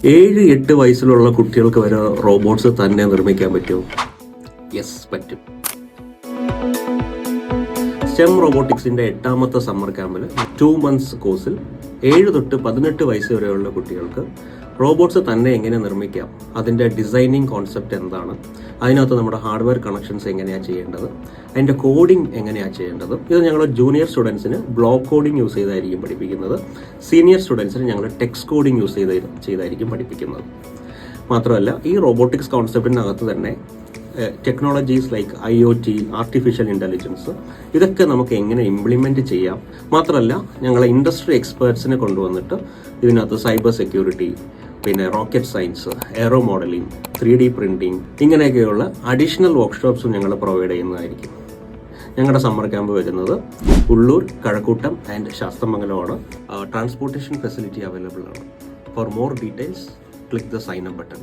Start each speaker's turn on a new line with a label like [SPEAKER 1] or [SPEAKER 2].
[SPEAKER 1] 7-8 വയസ്സിലുള്ള കുട്ടികൾക്ക് വരെ റോബോട്ട്സ് തന്നെ നിർമ്മിക്കാൻ പറ്റുമോ? യെസ്, പറ്റും. സ്റ്റെം റോബോട്ടിക്സിൻ്റെ 8ാമത്തെ സമ്മർ ക്യാമ്പിൽ 2 മന്ത്സ് കോഴ്സിൽ 7 തൊട്ട് 18 വയസ്സ് വരെയുള്ള കുട്ടികൾക്ക് റോബോട്ട്സ് തന്നെ എങ്ങനെ നിർമ്മിക്കാം, അതിൻ്റെ ഡിസൈനിങ് കോൺസെപ്റ്റ് എന്താണ്, അതിനകത്ത് നമ്മുടെ ഹാർഡ്വെയർ കണക്ഷൻസ് എങ്ങനെയാണ് ചെയ്യേണ്ടത്, അതിൻ്റെ കോഡിംഗ് എങ്ങനെയാണ് ചെയ്യേണ്ടത്, ഇത് ഞങ്ങൾ ജൂനിയർ സ്റ്റുഡൻസിന് ബ്ലോക്ക് കോഡിംഗ് യൂസ് ചെയ്തായിരിക്കും പഠിപ്പിക്കുന്നത്. സീനിയർ സ്റ്റുഡൻസിന് ഞങ്ങൾ ടെക്സ്റ്റ് കോഡിംഗ് യൂസ് ചെയ്തായിരിക്കും പഠിപ്പിക്കുന്നത്. മാത്രമല്ല ഈ റോബോട്ടിക്സ് കോൺസെപ്റ്റിനകത്ത് തന്നെ technologies like IoT, artificial intelligence, ഇതൊക്കെ നമുക്ക് എങ്ങനെ ഇംപ്ലിമെൻറ്റ് ചെയ്യാം. മാത്രമല്ല ഞങ്ങളെ ഇൻഡസ്ട്രി എക്സ്പേർട്സിനെ കൊണ്ടുവന്നിട്ട് ഇതിനകത്ത് സൈബർ സെക്യൂരിറ്റി, പിന്നെ rocket science, aero modelling, 3D printing, ഇങ്ങനെയൊക്കെയുള്ള അഡീഷണൽ വർക്ക്ഷോപ്സും ഞങ്ങൾ പ്രൊവൈഡ് ചെയ്യുന്നതായിരിക്കും. ഞങ്ങളുടെ സമ്മർ ക്യാമ്പ് വരുന്നത് ഉള്ളൂർ, കഴക്കൂട്ടം ആൻഡ് ശാസ്തമംഗലമാണ്. ട്രാൻസ്പോർട്ടേഷൻ ഫെസിലിറ്റി അവൈലബിൾ ആണ്. For more details click the sign up button.